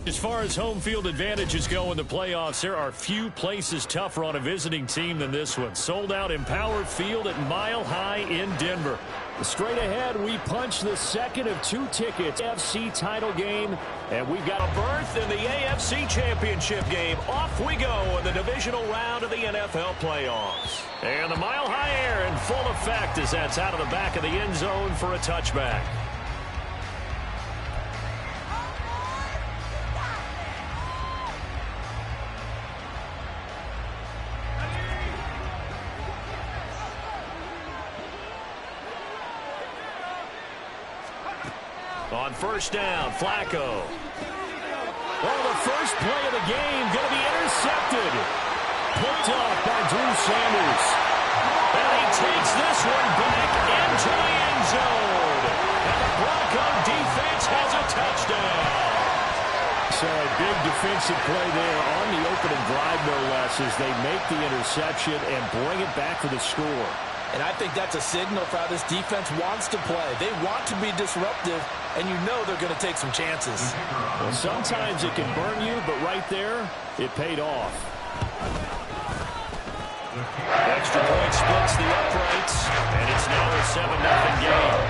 As far as home field advantages go in the playoffs, there are few places tougher on a visiting team than this one. Sold out Empower Field at Mile High in Denver. Straight ahead, we punch the second of 2 tickets. AFC title game, and we've got a berth in the AFC championship game. Off we go in the divisional round of the NFL playoffs. And the Mile High air in full effect as that's out of the back of the end zone for a touchback. On first down, Flacco. Well, the first play of the game going to be intercepted. Picked off by Drew Sanders. And he takes this one back into the end zone. And the Bronco defense has a touchdown. So a big defensive play there on the opening drive, no less, as they make the interception and bring it back for the score. And I think that's a signal for how this defense wants to play. They want to be disruptive, and you know they're going to take some chances. Well, sometimes it can burn you, but right there, it paid off. Extra point splits the uprights, and it's now a 7-0 game.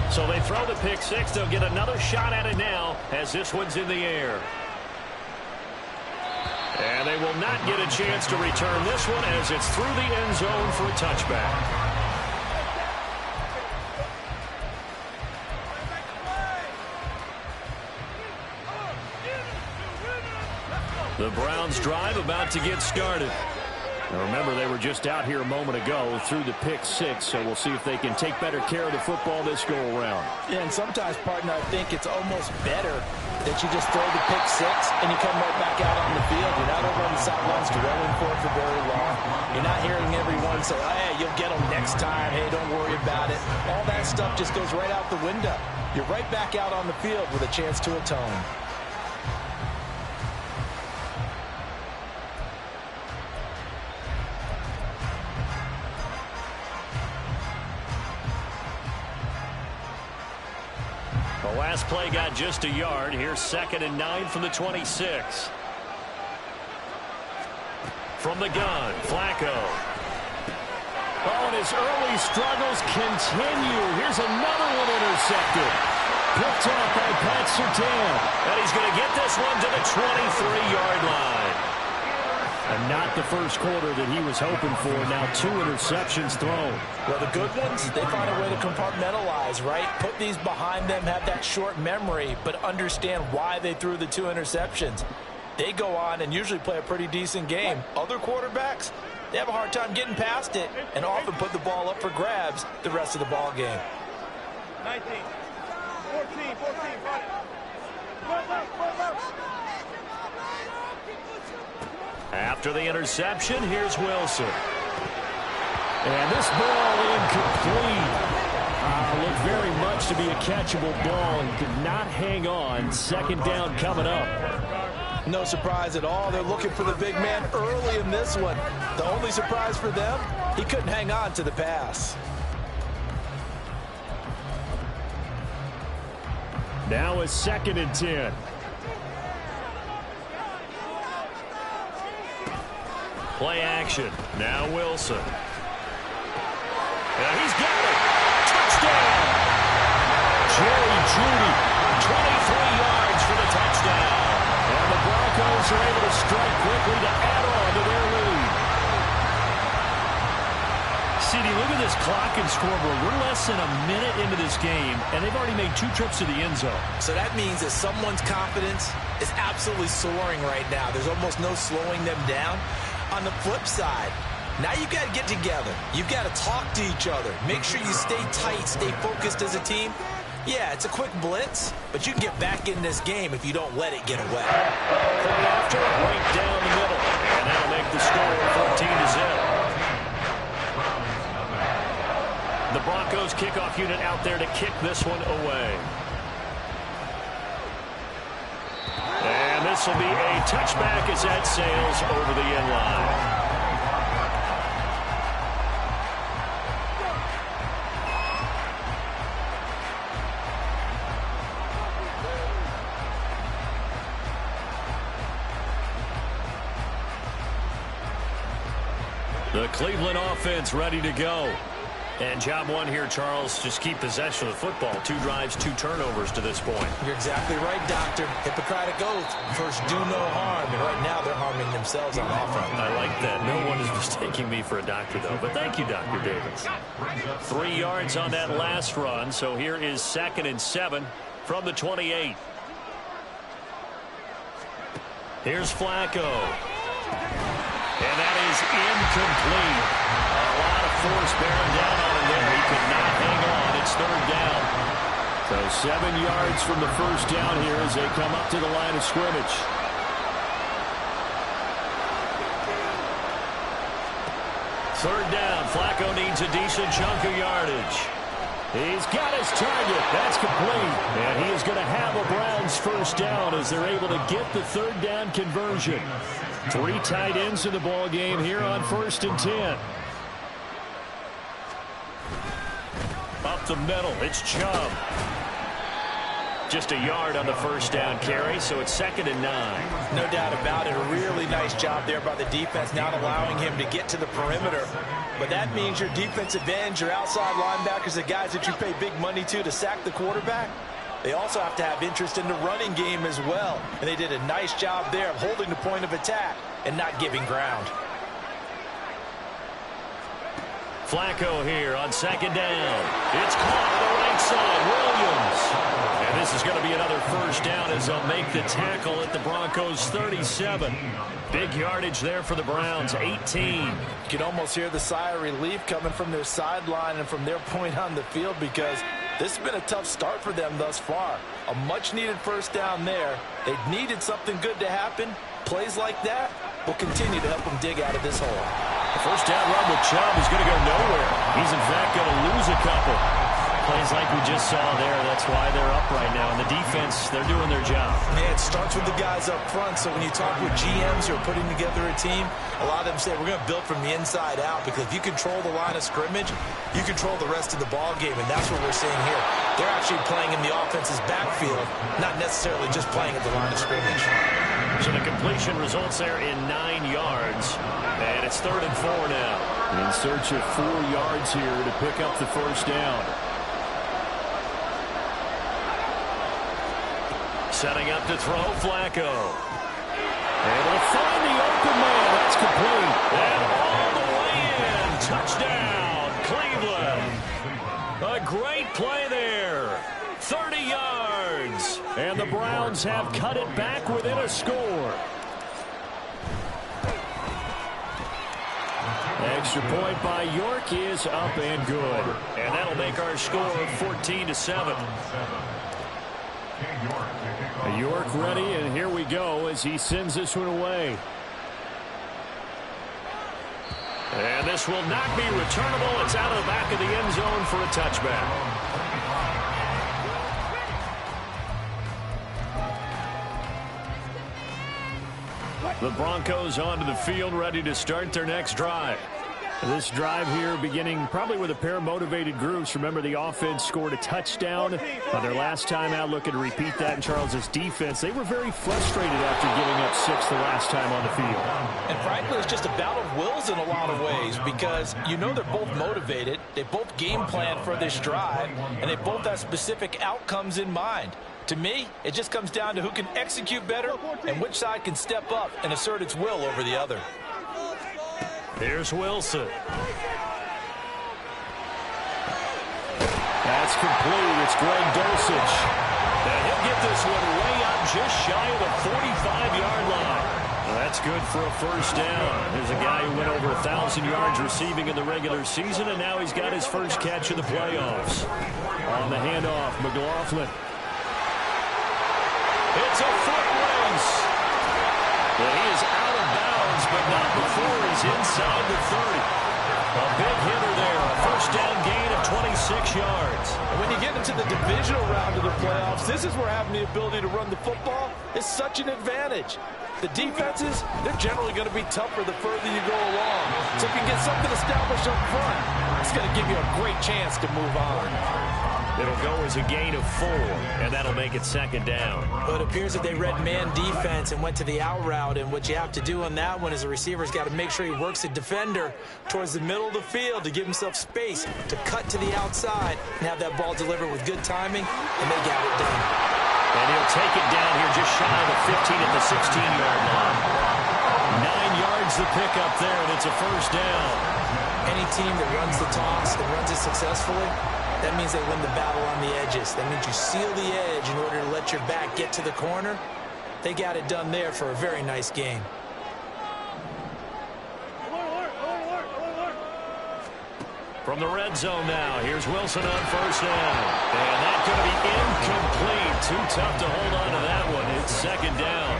So they throw the pick six. They'll get another shot at it now as this one's in the air. And they will not get a chance to return this one as it's through the end zone for a touchback. The Browns drive about to get started. Now remember, they were just out here a moment ago through the pick six, so we'll see if they can take better care of the football this go-around. Yeah, and sometimes, partner, I think it's almost better that you just throw the pick six and you come right back out on the field. You're not over on the sidelines dwelling for it for very long. You're not hearing everyone say, oh, hey, you'll get them next time. Hey, don't worry about it. All that stuff just goes right out the window. You're right back out on the field with a chance to atone. The last play got just a yard. Here's 2nd and 9 from the 26. From the gun, Flacco. Oh, and his early struggles continue. Here's another one intercepted. Picked off by Pat Surtain. And he's going to get this one to the 23-yard line. And not the first quarter that he was hoping for. Now 2 interceptions thrown. Well, the good ones, they find a way to compartmentalize, right? Put these behind them, have that short memory, but understand why they threw the 2 interceptions. They go on and usually play a pretty decent game. Other quarterbacks, they have a hard time getting past it and often put the ball up for grabs the rest of the ball game. 19, 14, 14, After the interception, here's Wilson. And this ball incomplete. Looked very much to be a catchable ball and could not hang on. 2nd down coming up. No surprise at all. They're looking for the big man early in this one. The only surprise for them, he couldn't hang on to the pass. Now it's 2nd and 10. Play action. Now Wilson. And he's got it. Touchdown. Jerry Jeudy, 23 yards for the touchdown. And the Broncos are able to strike quickly to add on to their lead. CD, look at this clock and scoreboard. We're less than a minute into this game, and they've already made 2 trips to the end zone. So that means that someone's confidence is absolutely soaring right now. There's almost no slowing them down. On the flip side, now you've got to get together. You've got to talk to each other. Make sure you stay tight, stay focused as a team. Yeah, it's a quick blitz, but you can get back in this game if you don't let it get away. Play after, right down the middle. And that'll make the score 14-0. The Broncos kickoff unit out there to kick this one away. And this will be a touchback as that sails over the end line. The Cleveland offense ready to go. And job one here, Charles, just keep possession of the football. 2 drives, 2 turnovers to this point. You're exactly right, Doctor. Hippocratic oath. First, do no harm. And right now, they're harming themselves on offense. I like that. No one is mistaking me for a doctor, though. But thank you, Dr. Davis. 3 yards on that last run. So here is 2nd and 7 from the 28. Here's Flacco. And that is incomplete. A lot of force bearing down on him there. He could not hang on. It's 3rd down. So 7 yards from the first down here as they come up to the line of scrimmage. Third down. Flacco needs a decent chunk of yardage. He's got his target. That's complete. And he is going to have a Browns first down as they're able to get the 3rd down conversion. 3 tight ends in the ball game here on 1st and 10. Up the middle, it's Chubb. Just a yard on the first down carry, so it's 2nd and 9. No doubt about it. A really nice job there by the defense, not allowing him to get to the perimeter. But that means your defensive ends, your outside linebackers, the guys that you pay big money to sack the quarterback, they also have to have interest in the running game as well. And they did a nice job there of holding the point of attack and not giving ground. Flacco here on 2nd down. It's caught on the right side. Williams. And this is going to be another first down as they'll make the tackle at the Broncos 37. Big yardage there for the Browns, 18. You can almost hear the sigh of relief coming from their sideline and from their point on the field because this has been a tough start for them thus far. A much-needed first down there. They needed something good to happen. Plays like that will continue to help them dig out of this hole. The first down run with Chubb is going to go nowhere. He's, in fact, going to lose a couple. Plays like we just saw there. That's why they're up right now. And the defense, they're doing their job. Yeah, it starts with the guys up front. So when you talk with GMs who are putting together a team, a lot of them say we're going to build from the inside out because if you control the line of scrimmage, you control the rest of the ball game. And that's what we're seeing here. They're actually playing in the offense's backfield, not necessarily just playing at the line of scrimmage. So the completion results there in 9 yards. And it's 3rd and 4 now. In search of 4 yards here to pick up the first down. Setting up to throw, Flacco. Able to find the open man. That's complete. And all the way in. Touchdown, Cleveland. A great play there. 30 yards. And the Browns have cut it back within a score. Extra point by York is up and good. And that'll make our score 14-7. York ready, and here we go as he sends this one away. And this will not be returnable. It's out of the back of the end zone for a touchback. The Broncos onto the field, ready to start their next drive. This drive here beginning probably with a pair of motivated groups. Remember, the offense scored a touchdown on their last time out. Looking to repeat that in Charles's defense. They were very frustrated after giving up 6 the last time on the field. And frankly, it's just a battle of wills in a lot of ways because you know they're both motivated. They both game plan for this drive, and they both have specific outcomes in mind. To me, it just comes down to who can execute better and which side can step up and assert its will over the other. Here's Wilson. That's complete. It's Greg Dulcich. And he'll get this one way up just shy of the 45-yard line. Well, that's good for a first down. There's a guy who went over 1,000 yards receiving in the regular season, and now he's got his first catch of the playoffs. On the handoff, McLaughlin. It's a foot race. Well, he is out of bounds, but not before he's inside the 30. A big hitter there. A first down gain of 26. to the divisional round of the playoffs, this is where having the ability to run the football is such an advantage. The defenses, they're generally going to be tougher the further you go along. So if you can get something established up front, it's going to give you a great chance to move on. It'll go as a gain of 4, and that'll make it second down. Well, it appears that they read man defense and went to the out route, and what you have to do on that one is the receiver's got to make sure he works the defender towards the middle of the field to give himself space to cut to the outside and have that ball delivered with good timing, and they got it done. And he'll take it down here just shy of the 15 at the 16-yard line. 9 yards the pickup there, and it's a first down. Any team that runs the toss and runs it successfully, that means they win the battle on the edges. That means you seal the edge in order to let your back get to the corner. They got it done there for a very nice game. From the red zone now, here's Wilson on first down. And that's going to be incomplete. Too tough to hold on to that one. It's second down.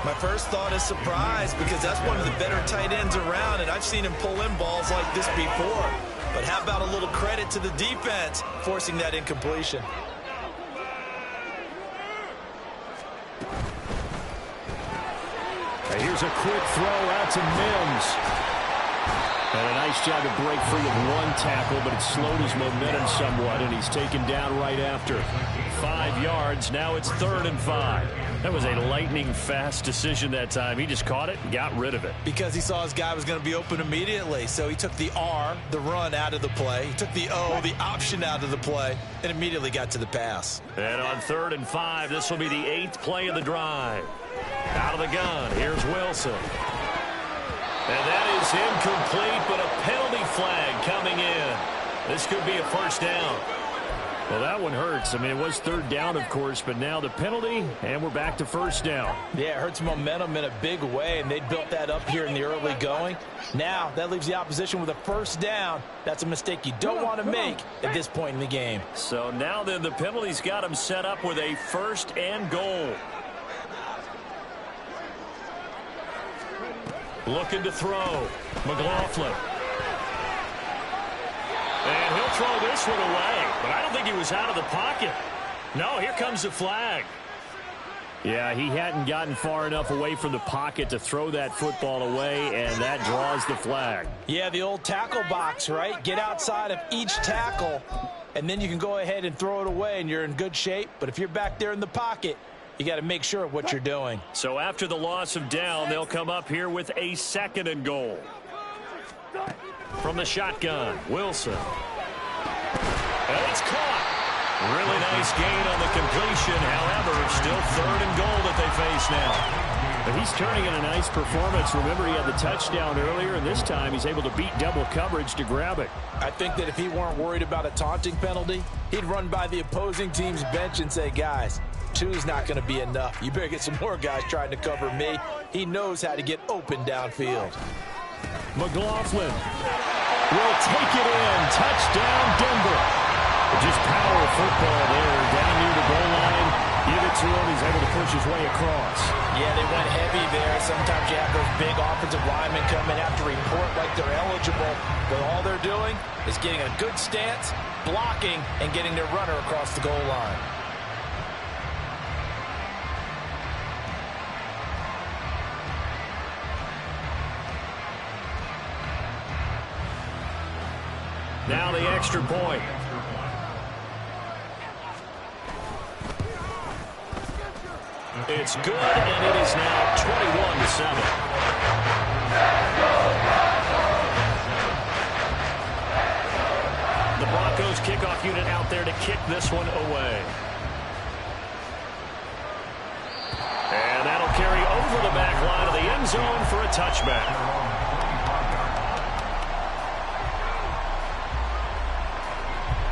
My first thought is surprise, because that's one of the better tight ends around, and I've seen him pull in balls like this before. But how about a little credit to the defense forcing that incompletion? And here's a quick throw out to Mims. And a nice job to break free of one tackle, but it slowed his momentum somewhat, and he's taken down right after. 5 yards. Now it's 3rd and 5. That was a lightning-fast decision that time. He just caught it and got rid of it. Because he saw his guy was going to be open immediately. So he took the R, the run, out of the play. He took the O, the option, out of the play, and immediately got to the pass. And on 3rd and 5, this will be the 8th play of the drive. Out of the gun, here's Wilson. And that is incomplete, but a penalty flag coming in. This could be a first down. Well, that one hurts. I mean, it was 3rd down, of course, but now the penalty, and we're back to first down. Yeah, it hurts momentum in a big way, and they built that up here in the early going. Now, that leaves the opposition with a first down. That's a mistake you don't want to make at this point in the game. So now then, the penalty's got him set up with a 1st and goal. Looking to throw. McLaughlin. And he'll throw this one away. But I don't think he was out of the pocket. No, here comes the flag. Yeah, he hadn't gotten far enough away from the pocket to throw that football away, and that draws the flag. Yeah, the old tackle box, right? Get outside of each tackle, and then you can go ahead and throw it away, and you're in good shape. But if you're back there in the pocket, you got to make sure of what you're doing. So after the loss of down, they'll come up here with a 2nd and goal. From the shotgun, Wilson. And it's caught. Really nice gain on the completion. However, still 3rd and goal that they face now. But he's turning in a nice performance. Remember, he had the touchdown earlier, and this time he's able to beat double coverage to grab it. I think that if he weren't worried about a taunting penalty, he'd run by the opposing team's bench and say, guys, 2's not going to be enough. You better get some more guys trying to cover me. He knows how to get open downfield. McLaughlin will take it in. Touchdown, Denver. Just power of football there. Down near the goal line. Give it to him. He's able to push his way across. Yeah, they went heavy there. Sometimes you have those big offensive linemen come in, have to report like they're eligible. But all they're doing is getting a good stance, blocking, and getting their runner across the goal line. Now the extra point. It's good, and it is now 21-7. The Broncos kickoff unit out there to kick this one away. And that'll carry over the back line of the end zone for a touchback.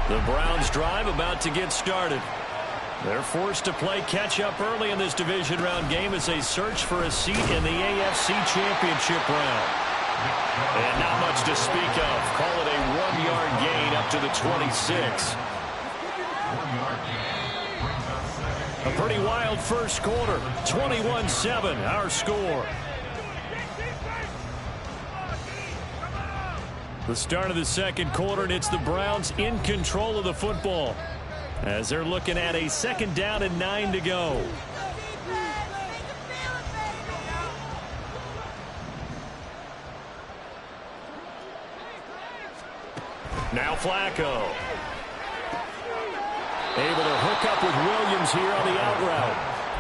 The Browns drive about to get started. They're forced to play catch-up early in this division round game as they search for a seat in the AFC Championship round. And not much to speak of. Call it a 1-yard gain up to the 26. A pretty wild first quarter. 21-7, our score. The start of the second quarter, and it's the Browns in control of the football. as they're looking at a 2nd down and 9 to go. Now Flacco. Able to hook up with Williams here on the out route.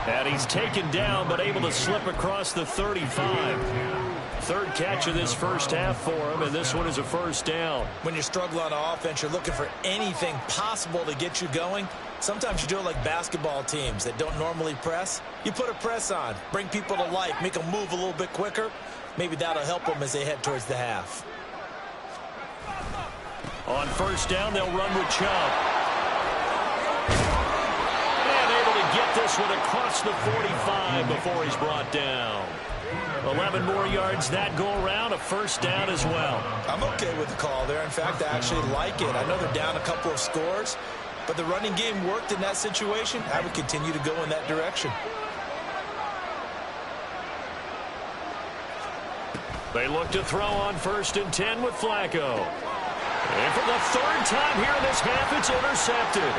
And he's taken down, but able to slip across the 35. 3rd catch of this first half for him, and this one is a 1st down. When you struggle on offense, you're looking for anything possible to get you going. Sometimes you do it like basketball teams that don't normally press. You put a press on, bring people to life, make them move a little bit quicker. Maybe that'll help them as they head towards the half. On 1st down, they'll run with Chubb. And able to get this one across the 45 before he's brought down. 11 more yards that go around, a 1st down as well. I'm okay with the call there. In fact, I actually like it. I know they're down a couple of scores, but the running game worked in that situation. I would continue to go in that direction. They look to throw on 1st and 10 with Flacco. And for the 3rd time here in this half, it's intercepted.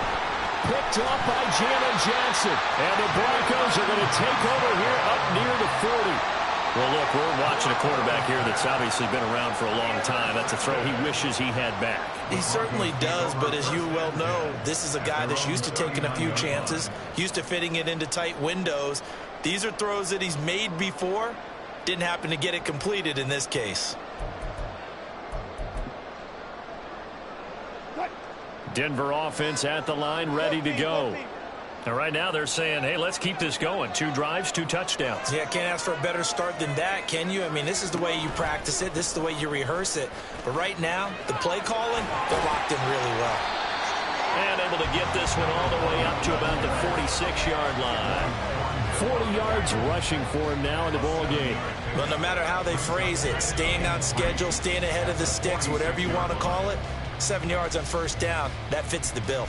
Picked off by Jalen Johnson. And the Broncos are going to take over here up near the 40. Well, look, we're watching a quarterback here that's obviously been around for a long time. That's a throw he wishes he had back. He certainly does, but as you well know, this is a guy that's used to taking a few chances, used to fitting it into tight windows. These are throws that he's made before. Didn't happen to get it completed in this case. Denver offense at the line, ready to go. And right now they're saying, hey, let's keep this going. 2 drives, 2 touchdowns. Yeah, can't ask for a better start than that, can you? I mean, this is the way you practice it. This is the way you rehearse it. But right now, the play calling, they're locked in really well. And able to get this one all the way up to about the 46-yard line. 40 yards rushing for him now in the ball game. Well, no matter how they phrase it, staying on schedule, staying ahead of the sticks, whatever you want to call it, 7 yards on 1st down, that fits the bill.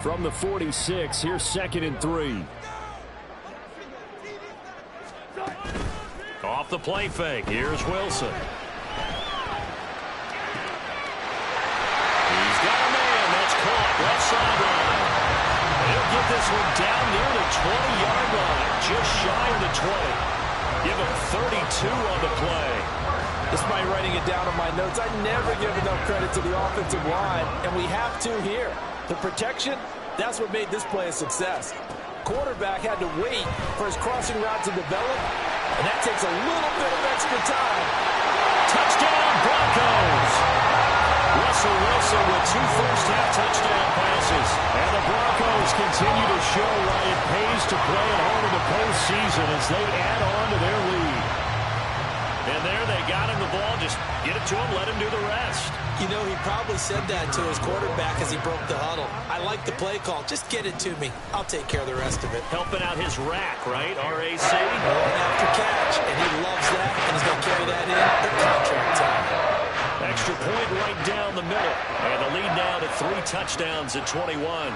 From the 46, here's 2nd and 3. Off the play fake, here's Wilson. He's got a man, that's caught, left sideline. He'll get this one down near the 20-yard line, just shy of the 20. Give him 32 on the play. Despite writing it down on my notes, I never give enough credit to the offensive line, and we have to here. The protection, that's what made this play a success. Quarterback had to wait for his crossing route to develop, and that takes a little bit of extra time. Touchdown, Broncos! Russell Wilson with 2 first-half touchdown passes. And the Broncos continue to show why it pays to play at home in the postseason as they add on to their lead. And there they got him the ball. Just get it to him, let him do the rest. You know, he probably said that to his quarterback as he broke the huddle. I like the play call. Just get it to me. I'll take care of the rest of it. Helping out his rack, right? RAC. And after catch, and he loves that, and he's going to carry that in at contract time. Extra point right down the middle. And the lead now to 3 touchdowns at 21.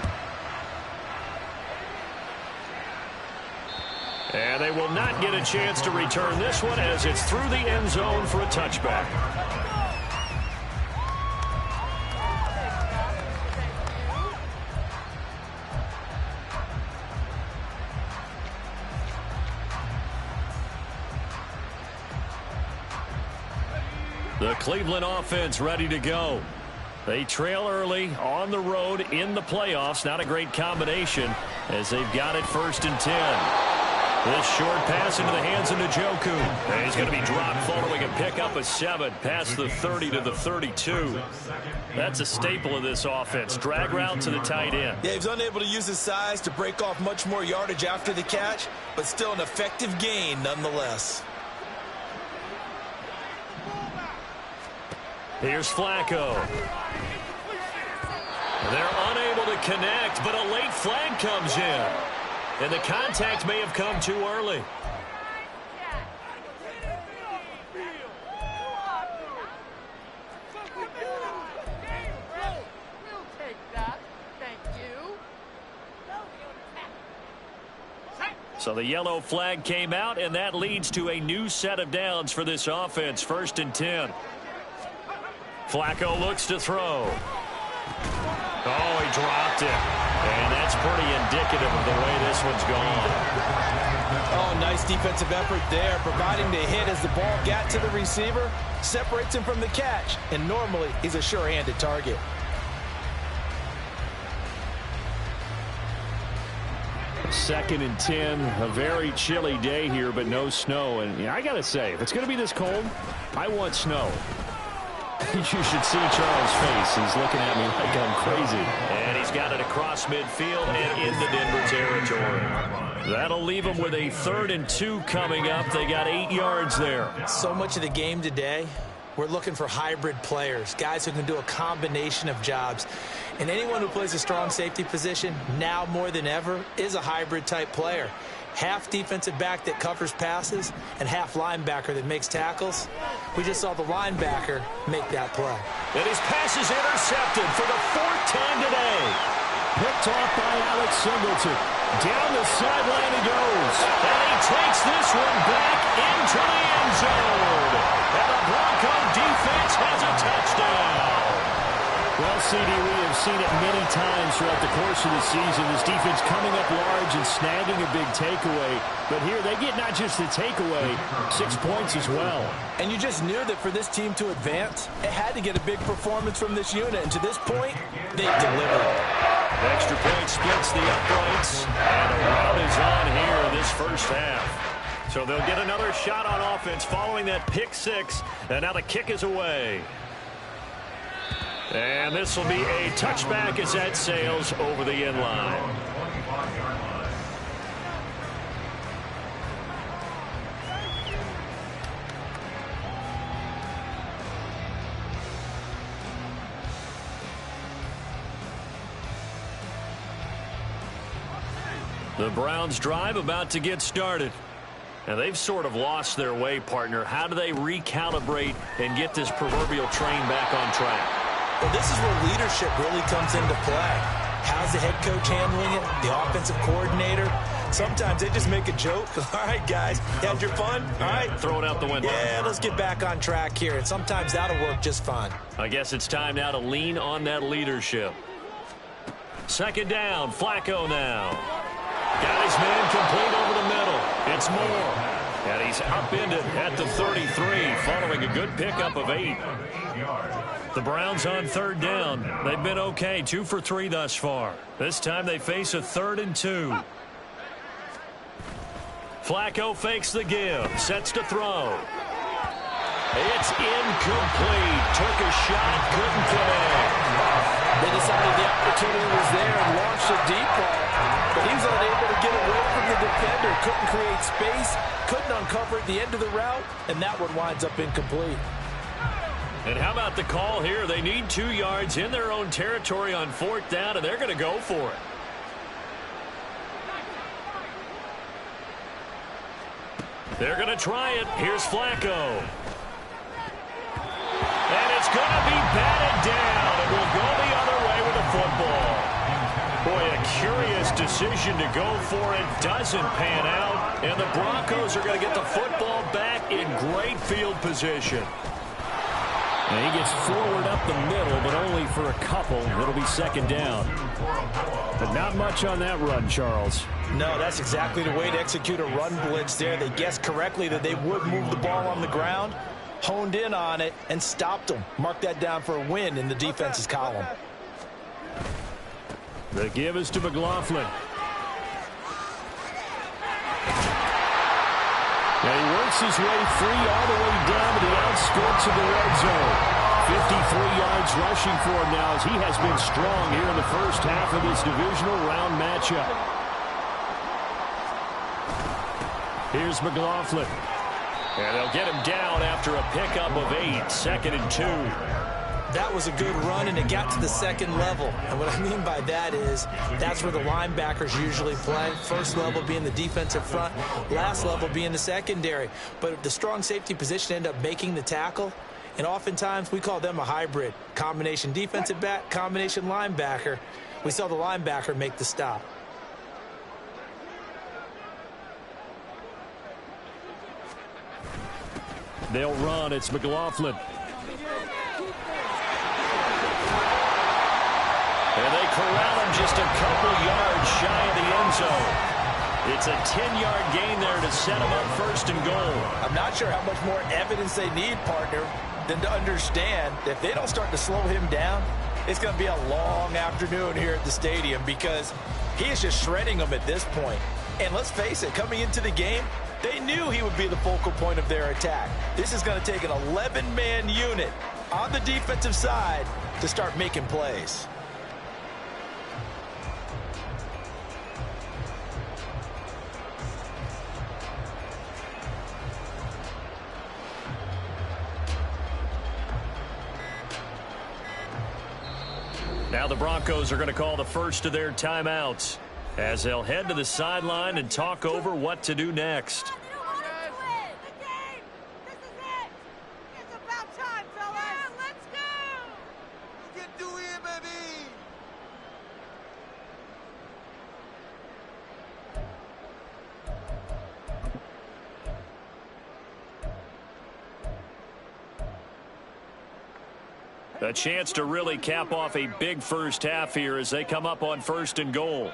And they will not get a chance to return this one as it's through the end zone for a touchback. The Cleveland offense ready to go. They trail early on the road in the playoffs. Not a great combination as they've got it 1st and 10. This short pass into the hands of Njoku. And he's going to be dropped following a pickup of 7 past the 30 to the 32. That's a staple of this offense. Drag route to the tight end. Yeah, he's unable to use his size to break off much more yardage after the catch, but still an effective gain nonetheless. Here's Flacco. They're unable to connect, but a late flag comes in. And the contact may have come too early. So the yellow flag came out, and that leads to a new set of downs for this offense. 1st and 10. Flacco looks to throw. Oh, he dropped it. And that's pretty indicative of the way this one's gone. Oh, nice defensive effort there, providing the hit as the ball got to the receiver, separates him from the catch, and normally he's a sure-handed target. Second and 10, a very chilly day here, but no snow. And I got to say, if it's going to be this cold, I want snow. You should see Charles' face. He's looking at me like I'm crazy. And he's got it across midfield and into Denver territory. That'll leave them with a 3rd and 2 coming up. They got 8 yards there. So much of the game today, we're looking for hybrid players, guys who can do a combination of jobs. And anyone who plays a strong safety position, now more than ever, is a hybrid-type player. Half defensive back that covers passes and half linebacker that makes tackles. We just saw the linebacker make that play. And his pass is intercepted for the 4th time today. Picked off by Alex Singleton. Down the sideline he goes. And he takes this one back into the end zone. And the Bronco defense has a touchdown. Well, CD, we have seen it many times throughout the course of the season. This defense coming up large and snagging a big takeaway. But here they get not just the takeaway, 6 points as well. And you just knew that for this team to advance, it had to get a big performance from this unit. And to this point, they delivered. Extra point splits the uprights. And the run is on here in this first half. So they'll get another shot on offense following that pick 6. And now the kick is away. And this will be a touchback as that sails over the end line. The Browns drive about to get started. And they've sort of lost their way, partner. How do they recalibrate and get this proverbial train back on track? Well, this is where leadership really comes into play. How's the head coach handling it? The offensive coordinator? Sometimes they just make a joke. All right, guys, you had your fun? All right. Throw it out the window. Yeah, let's get back on track here. And sometimes that'll work just fine. I guess it's time now to lean on that leadership. 2nd down, Flacco now. Got his man complete over the middle. It's Moore. And he's upended at the 33 following a good pickup of 8. The Browns on 3rd down. They've been okay, 2 for 3 thus far. This time they face a 3rd and 2. Flacco fakes the give, sets to throw. It's incomplete. Took a shot, couldn't connect. They decided the opportunity was there and launched a deep ball. But he was unable to get away from the defender. Couldn't create space, couldn't uncover at the end of the route, and that one winds up incomplete. And how about the call here? They need 2 yards in their own territory on 4th down, and they're going to go for it. They're going to try it. Here's Flacco. And it's going to be batted down. It will go the other way with the football. Boy, a curious decision to go for it. Doesn't pan out. And the Broncos are going to get the football back in great field position. And he gets forward up the middle, but only for a couple. It'll be 2nd down. But not much on that run, Charles. No, that's exactly the way to execute a run blitz there. They guessed correctly that they would move the ball on the ground, honed in on it, and stopped them. Mark that down for a win in the defense's column. The give is to McLaughlin. And he works his way free all the way down to the outskirts of the red zone. 53 yards rushing for him now as he has been strong here in the first half of this divisional round matchup. Here's McLaughlin. And they'll get him down after a pickup of 8, 2nd and 2. That was a good run, and it got to the 2nd level. And what I mean by that is that's where the linebackers usually play. First level being the defensive front, last level being the secondary. But the strong safety position ended up making the tackle, and oftentimes we call them a hybrid. Combination defensive back, combination linebacker. We saw the linebacker make the stop. They'll run. It's McLaughlin. And they corral him just a couple yards shy of the end zone. It's a 10-yard gain there to set him up first and goal. I'm not sure how much more evidence they need, partner, than to understand that if they don't start to slow him down, it's going to be a long afternoon here at the stadium because he is just shredding them at this point. And let's face it, coming into the game, they knew he would be the focal point of their attack. This is going to take an 11-man unit on the defensive side to start making plays. Now the Broncos are going to call the first of their timeouts as they'll head to the sideline and talk over what to do next. A chance to really cap off a big first half here as they come up on first and goal.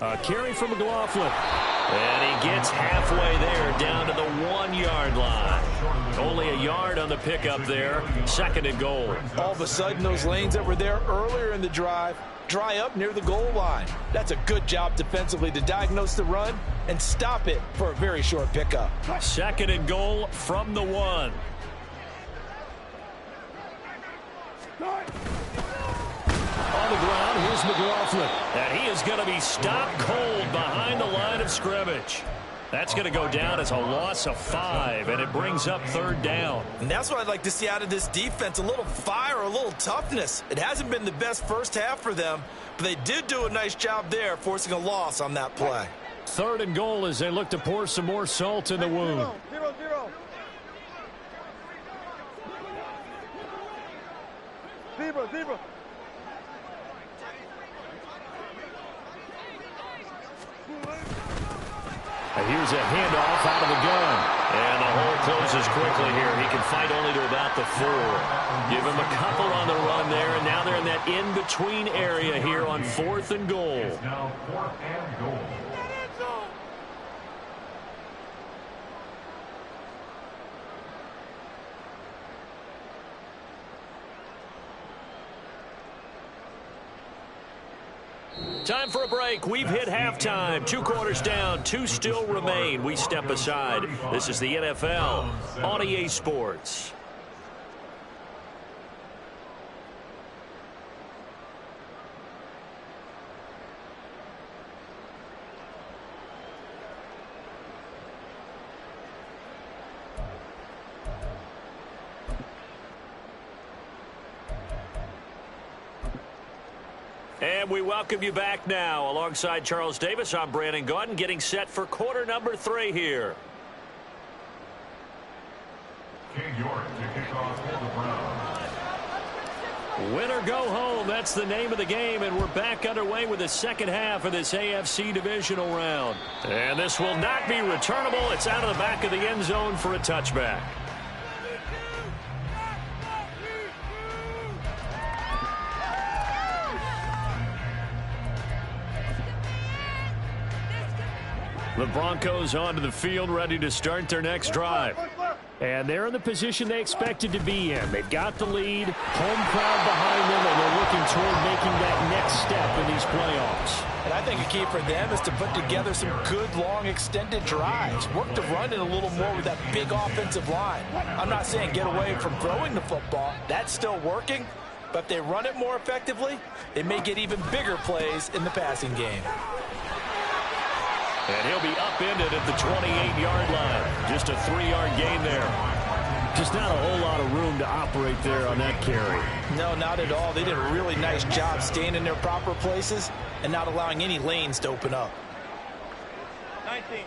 A carry from McLaughlin. And he gets halfway there down to the 1-yard line. Only a yard on the pickup there. Second and goal. All of a sudden, those lanes that were there earlier in the drive dry up near the goal line. That's a good job defensively to diagnose the run and stop it for a very short pickup. Second and goal from the 1. On the ground, here's McLaughlin. And he is going to be stopped cold behind the line of scrimmage. That's going to go down as a loss of 5, and it brings up third down. And that's what I'd like to see out of this defense, a little fire, a little toughness. It hasn't been the best first half for them, but they did do a nice job there, forcing a loss on that play. Third and goal as they look to pour some more salt in the wound. 0-0. Zebra. Here's a handoff out of the gun. And the hole closes quickly here. He can fight only to about the 4. Give him a couple on the run there, and now they're in that in-between area here on fourth and goal. Now 4th and goal. Time for a break. We've hit halftime. 2 quarters down. 2 still remain. We step aside. This is the NFL on EA Sports. And we welcome you back now. Alongside Charles Davis, I'm Brandon Gaudin, getting set for quarter number 3 here. King York to kick off for the Browns. Win or go home, that's the name of the game, and we're back underway with the second half of this AFC divisional round. And this will not be returnable. It's out of the back of the end zone for a touchback. The Broncos onto the field, ready to start their next drive. And they're in the position they expected to be in. They've got the lead, home crowd behind them, and they're looking toward making that next step in these playoffs. And I think a key for them is to put together some good, long, extended drives. Work the run in a little more with that big offensive line. I'm not saying get away from throwing the football. That's still working. But if they run it more effectively, they may get even bigger plays in the passing game. And he'll be upended at the 28-yard line. Just a 3-yard gain there. Just not a whole lot of room to operate there on that carry. No, not at all. They did a really nice job staying in their proper places and not allowing any lanes to open up. 19.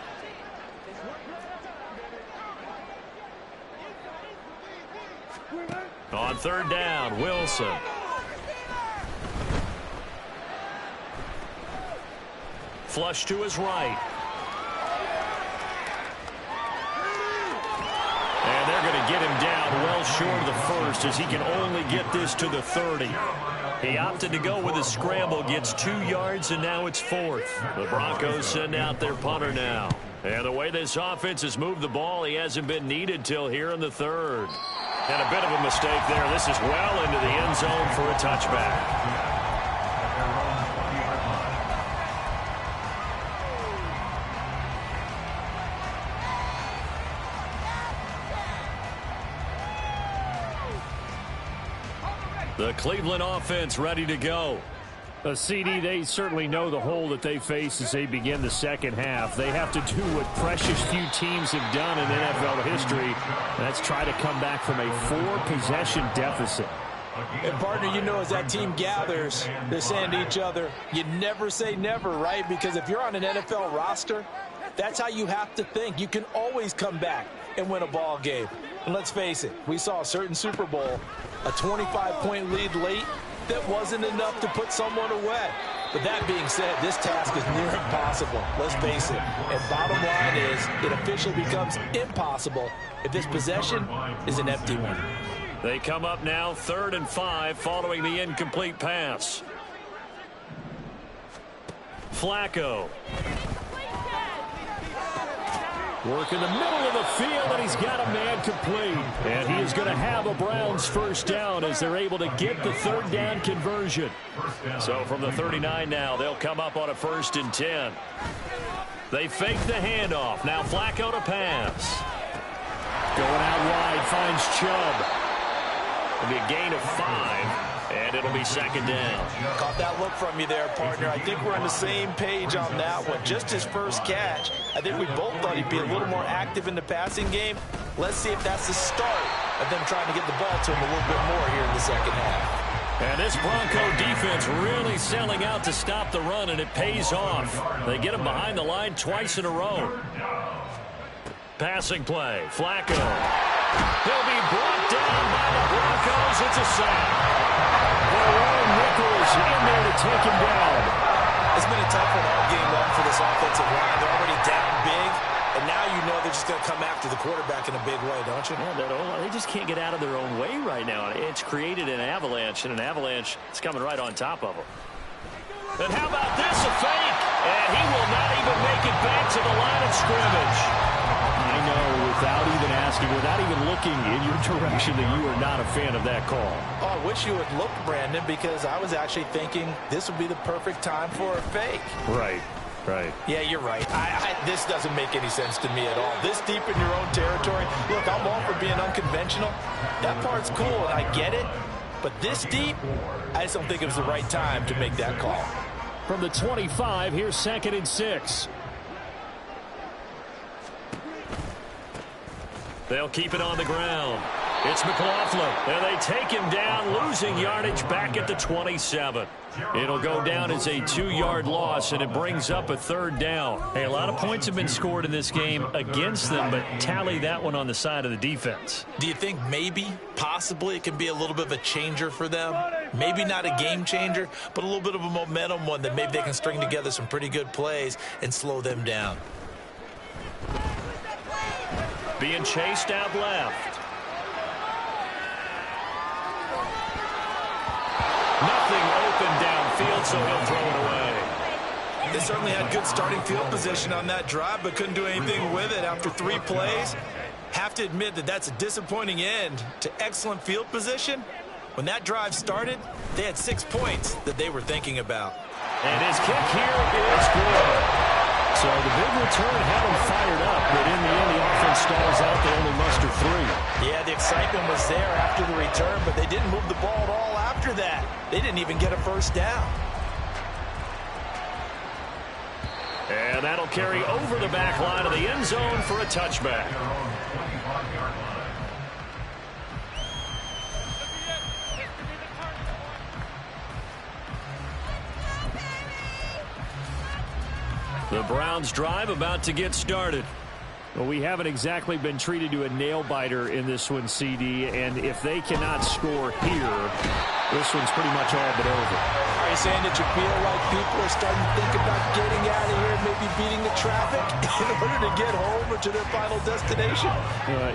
On third down, Wilson. Flush to his right. And they're going to get him down well falls short of the first as he can only get this to the 30. He opted to go with a scramble, gets 2 yards, and now it's 4th. The Broncos send out their punter now. And the way this offense has moved the ball, he hasn't been needed till here in the 3rd. And a bit of a mistake there. This is well into the end zone for a touchback. The Cleveland offense ready to go. A CD, they certainly know the hole that they face as they begin the second half. They have to do what precious few teams have done in NFL history. That's try to come back from a 4-possession deficit. And, partner, you know, as that team gathers, they're saying to each other, you never say never, right? Because if you're on an NFL roster, that's how you have to think. You can always come back and win a ball game. And let's face it, we saw a certain Super Bowl, a 25-point lead late that wasn't enough to put someone away. But that being said, this task is near impossible. Let's face it. And bottom line is, it officially becomes impossible if this possession is an empty one. They come up now 3rd and 5 following the incomplete pass. Flacco. Work in the middle of the field, and he's got a man complete. And he is going to have a Browns first down as they're able to get the 3rd down conversion. So from the 39 now, they'll come up on a 1st and 10. They fake the handoff. Now Flacco to pass. Going out wide, finds Chubb. It'll be a gain of 5, and it'll be 2nd down. Caught that look from you there, partner. I think we're on the same page on that one. Just his first catch. I think we both thought he'd be a little more active in the passing game. Let's see if that's the start of them trying to get the ball to him a little bit more here in the second half. And this Bronco defense really selling out to stop the run, and it pays off. They get him behind the line twice in a row. Passing play, Flacco. He'll be brought down by the Broncos. It's a sack. Aaron Nichols in there to take him down. It's been a tough one all game long for this offensive line. They're already down big, and now you know they're just going to come after the quarterback in a big way, don't you? Yeah, they just can't get out of their own way right now. It's created an avalanche, and an avalanche is coming right on top of them. And how about this, a fake? And he will not even make it back to the line of scrimmage. I know, without even asking, without even looking in your direction, that you are not a fan of that call. Oh, I wish you had looked, Brandon, because I was actually thinking this would be the perfect time for a fake. Right. Yeah, you're right. This doesn't make any sense to me at all. This deep in your own territory. Look, I'm all for being unconventional. That part's cool, and I get it. But this deep, I just don't think it was the right time to make that call. From the 25, here's 2nd and 6. They'll keep it on the ground. It's McLaughlin. And they take him down, losing yardage back at the 27. It'll go down as a 2-yard loss, and it brings up a 3rd down. Hey, a lot of points have been scored in this game against them, but tally that one on the side of the defense. Do you think maybe, possibly, it can be a little bit of a changer for them? Maybe not a game changer, but a little bit of a momentum one that maybe they can string together some pretty good plays and slow them down. Being chased out left. Nothing open downfield, so he'll throw it away. They certainly had good starting field position on that drive, but couldn't do anything with it after 3 plays. Have to admit that that's a disappointing end to excellent field position. When that drive started, they had 6 points that they were thinking about. And his kick here is good. So the big return had them fired up, but in the end, the offense stalls out. They only muster 3. Yeah, the excitement was there after the return, but they didn't move the ball at all after that. They didn't even get a first down. And that'll carry over the back line of the end zone for a touchback. The Browns drive about to get started. Well, we haven't exactly been treated to a nail-biter in this one, CD, and if they cannot score here, this one's pretty much all but over. Are you saying that you feel like people are starting to think about getting out of here and maybe beating the traffic in order to get home or to their final destination?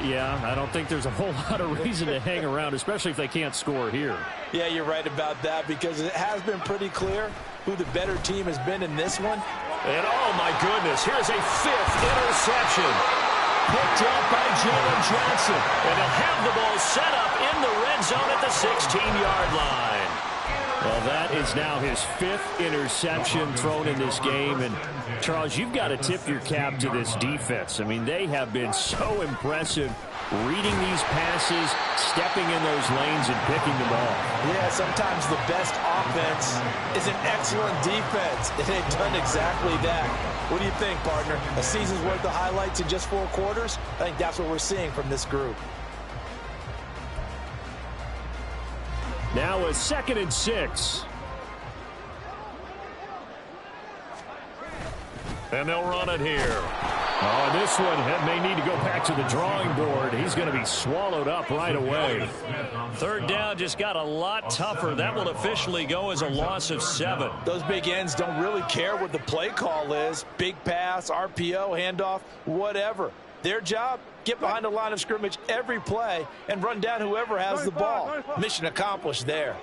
Yeah, I don't think there's a whole lot of reason to hang around, especially if they can't score here. Yeah, you're right about that, because it has been pretty clear who the better team has been in this one. And oh my goodness, here's a 5th interception. Picked up by Jalen Johnson. And he'll have the ball set up in the red zone at the 16-yard line. Well, that is now his 5th interception thrown in this game. And, Charles, you've got to tip your cap to this defense. I mean, they have been so impressive reading these passes, stepping in those lanes, and picking the ball. Yeah, sometimes the best offense is an excellent defense, and they've done exactly that. What do you think, partner? A season's worth of highlights in just 4 quarters? I think that's what we're seeing from this group. Now a 2nd and 6. And they'll run it here. Oh, this one may need to go back to the drawing board. He's going to be swallowed up right away. 3rd down just got a lot tougher. That will officially go as a loss of 7. Those big ends don't really care what the play call is. Big pass, RPO, handoff, whatever. Their job, get behind the line of scrimmage every play and run down whoever has the ball. Mission accomplished there.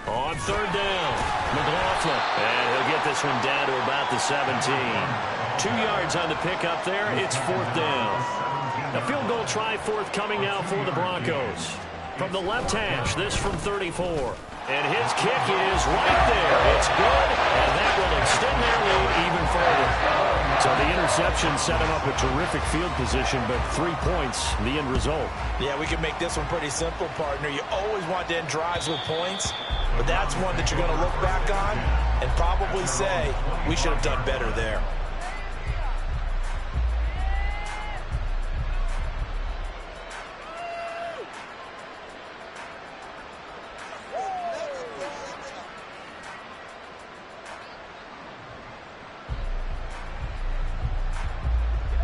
On 3rd down, McLaughlin. And he'll get this one down to about the 17. 2 yards on the pickup there. It's 4th down. A field goal try forthcoming now for the Broncos. From the left hash, this from 34. And his kick is right there. It's good, and that will extend their lead even further. So the interception set him up with terrific field position, but 3 points, the end result. Yeah, we can make this one pretty simple, partner. You always want to end drives with points, but that's one that you're going to look back on and probably say, we should have done better there.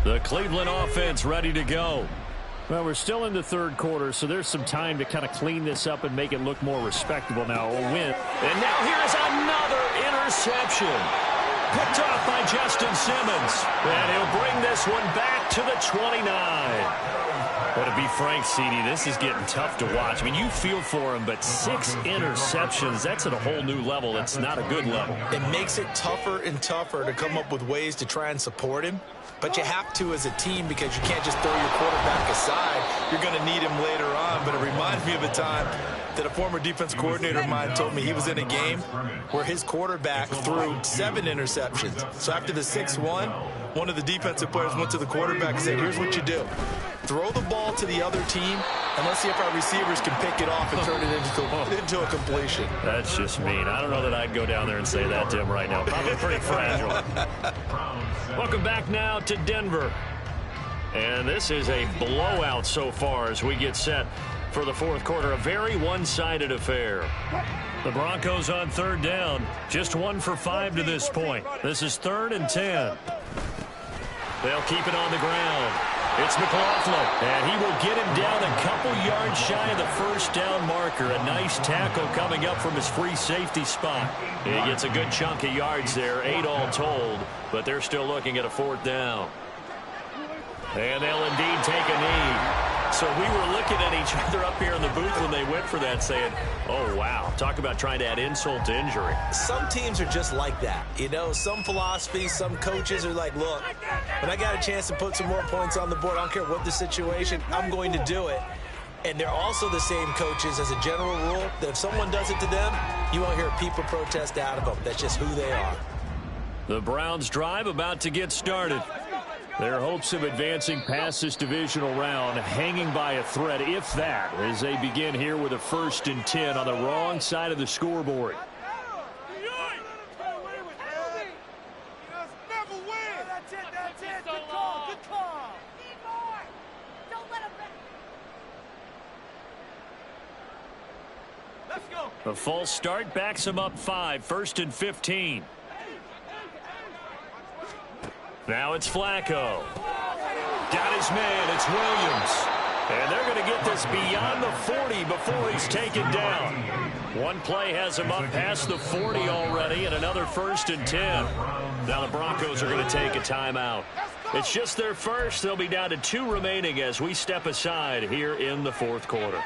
The Cleveland offense ready to go. Well, we're still in the 3rd quarter, so there's some time to kind of clean this up and make it look more respectable now. A win. And now here's another interception. Picked off by Justin Simmons. And he'll bring this one back to the 29. But to be frank, CD, this is getting tough to watch. I mean, you feel for him, but 6 interceptions, that's at a whole new level. It's not a good level. It makes it tougher and tougher to come up with ways to try and support him. But you have to as a team, because you can't just throw your quarterback aside. You're going to need him later on. But it reminds me of a time that a former defense coordinator of mine told me he was in a game where his quarterback threw 7 interceptions. So after the 6-1, one of the defensive players went to the quarterback and said, here's what you do. Throw the ball to the other team, and let's see if our receivers can pick it off and turn it into a completion. That's just mean. I don't know that I'd go down there and say that to him right now. Probably pretty fragile. Welcome back now to Denver. And this is a blowout so far as we get set for the 4th quarter. A very one-sided affair. The Broncos on 3rd down. Just 1 for 5 to this point. This is 3rd and 10. They'll keep it on the ground. It's McLaughlin, and he will get him down a couple yards shy of the 1st down marker. A nice tackle coming up from his free safety spot. He gets a good chunk of yards there, 8 all told, but they're still looking at a 4th down. And they'll indeed take a knee. So we were looking at each other up here in the booth when they went for that, saying, oh, wow, talk about trying to add insult to injury. Some teams are just like that. You know, some philosophies, some coaches are like, look, when I got a chance to put some more points on the board, I don't care what the situation, I'm going to do it. And they're also the same coaches, as a general rule, that if someone does it to them, you won't hear people protest out of them. That's just who they are. The Browns drive about to get started. Their hopes of advancing past this divisional round hanging by a thread, if that, as they begin here with a 1st and 10 on the wrong side of the scoreboard. A false start backs him up 5, 1st and 15. Now it's Flacco. Got his man. It's Williams. And they're going to get this beyond the 40 before he's taken down. One play has him up past the 40 already, and another 1st and 10. Now the Broncos are going to take a timeout. It's just their first. They'll be down to 2 remaining as we step aside here in the 4th quarter.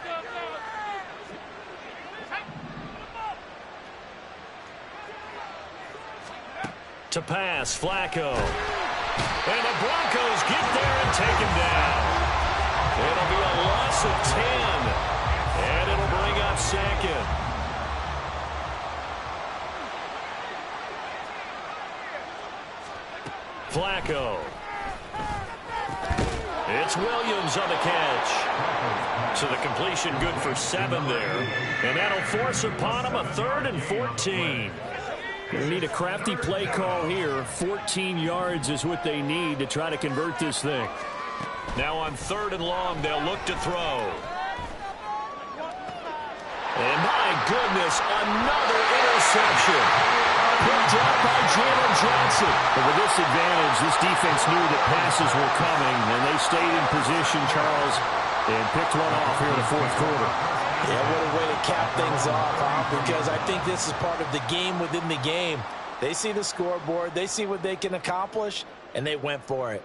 To pass, Flacco. And the Broncos get there and take him down. It'll be a loss of 10. And it'll bring up 2nd. Flacco. It's Williams on the catch. So the completion good for 7 there. And that'll force upon him a 3rd and 14. They need a crafty play call here. 14 yards is what they need to try to convert this thing. Now on 3rd and long, they'll look to throw. And my goodness, another interception. Picked up by Jalen Johnson. But with this advantage, this defense knew that passes were coming, and they stayed in position, Charles, and picked one off here in the 4th quarter. Yeah, what a way to cap things off, huh? Because I think this is part of the game within the game. They see the scoreboard, they see what they can accomplish, and they went for it.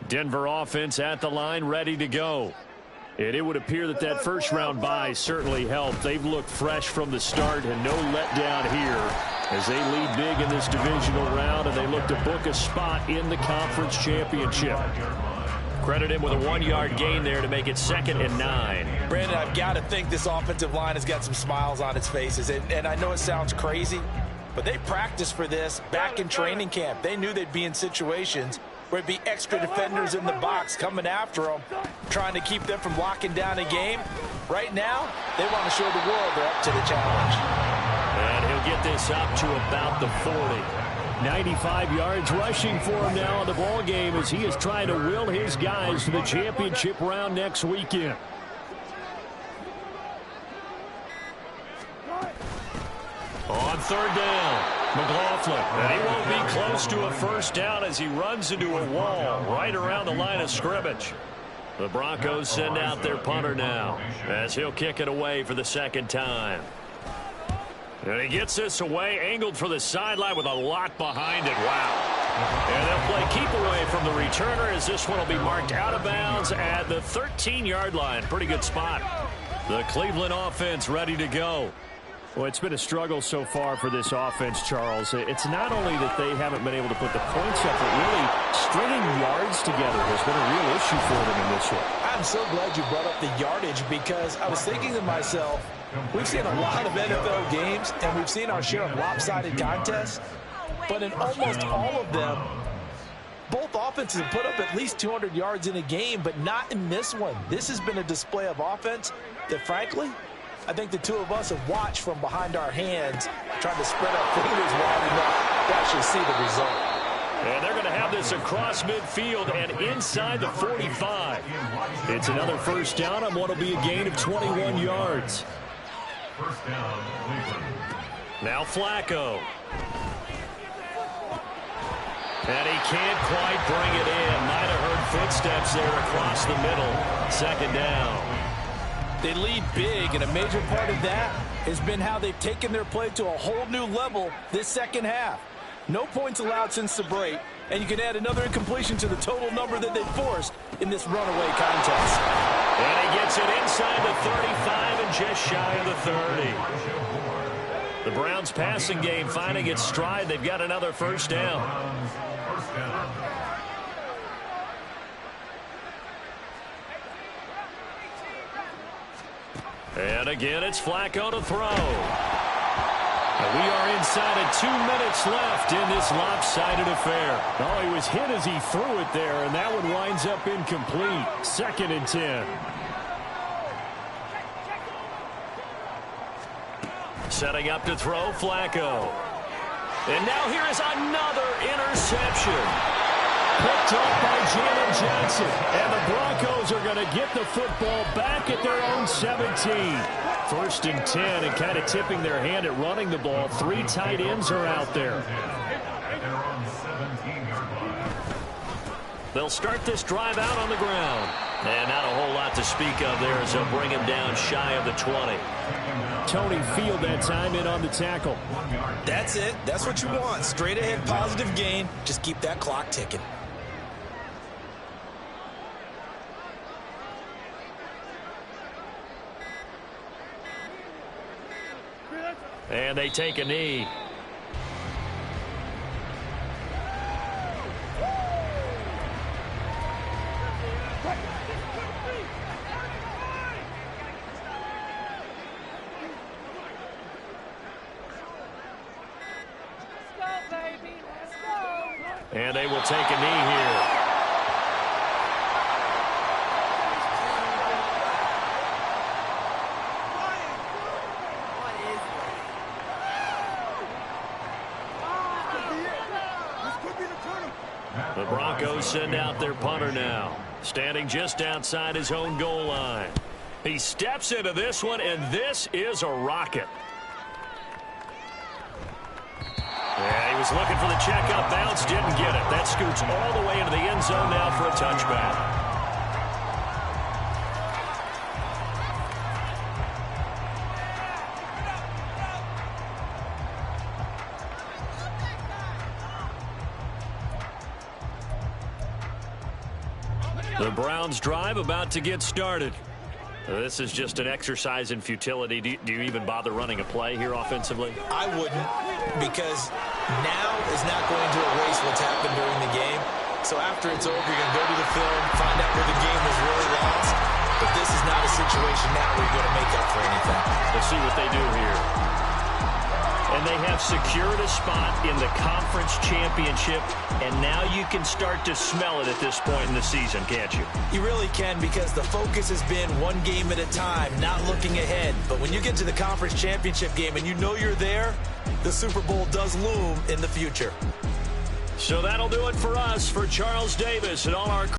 Denver offense at the line, ready to go. And it would appear that that first-round bye certainly helped. They've looked fresh from the start and no letdown here as they lead big in this divisional round, and they look to book a spot in the conference championship. Credit him with a 1-yard gain there to make it 2nd and 9. Brandon, I've got to think this offensive line has got some smiles on its faces. And I know it sounds crazy, but they practiced for this back in training camp. They knew they'd be in situations where it'd be extra defenders in the box coming after them, trying to keep them from locking down a game. Right now, they want to show the world they're up to the challenge. And he'll get this up to about the 40. 95 yards rushing for him now in the ball game as he is trying to will his guys to the championship round next weekend. On 3rd down, McLaughlin. And he won't be close to a first down as he runs into a wall right around the line of scrimmage. The Broncos send out their punter now as he'll kick it away for the 2nd time. And he gets this away, angled for the sideline with a lot behind it. Wow. And they'll play keep away from the returner as this one will be marked out of bounds at the 13-yard line. Pretty good spot. The Cleveland offense ready to go. Well, it's been a struggle so far for this offense, Charles. It's not only that they haven't been able to put the points up, but really stringing yards together has been a real issue for them in this one. I'm so glad you brought up the yardage because I was thinking to myself, we've seen a lot of NFL games, and we've seen our share of lopsided contests, but in almost all of them, both offenses have put up at least 200 yards in a game, but not in this one. This has been a display of offense that, frankly, I think the two of us have watched from behind our hands, trying to spread our fingers wide enough to actually see the result. And they're going to have this across midfield and inside the 45. It's another first down on what will be a gain of 21 yards. First down, Cleveland. Now Flacco. And he can't quite bring it in. Might have heard footsteps there across the middle. 2nd down. They lead big, and a major part of that has been how they've taken their play to a whole new level this 2nd half. No points allowed since the break, and you can add another incompletion to the total number that they forced in this runaway contest. And he gets it inside the 35 and just shy of the 30. The Browns passing game finding its stride. They've got another first down. First down. And again, it's Flacco to throw. And we are inside of 2 minutes left in this lopsided affair. Oh, he was hit as he threw it there, and that one winds up incomplete. 2nd and 10. Setting up to throw, Flacco. And now here is another interception. Picked up by Jalen Johnson. And the Broncos are going going to get the football back at their own 17. 1st and 10, and kind of tipping their hand at running the ball. 3 tight ends are out there. They'll start this drive out on the ground. And not a whole lot to speak of there as they'll bring him down shy of the 20. Tony Field that time in on the tackle. That's it. That's what you want. Straight ahead positive gain. Just keep that clock ticking. And they take a knee. And they will take a knee here. The Broncos send out their punter now, standing just outside his own goal line. He steps into this one, and this is a rocket. Yeah, he was looking for the check-up bounce, didn't get it. That scoots all the way into the end zone now for a touchback. The Browns drive about to get started. This is just an exercise in futility. Do you even bother running a play here offensively? I wouldn't, because now is not going to erase what's happened during the game. So after it's over, you're going to go to the film, find out where the game was really lost. But this is not a situation now where you're going to make up for anything. Let's see what they do here. And they have secured a spot in the conference championship, and now you can start to smell it at this point in the season, can't you? You really can, because the focus has been one game at a time, not looking ahead. But when you get to the conference championship game and you know you're there, the Super Bowl does loom in the future. So that'll do it for us. For Charles Davis and all our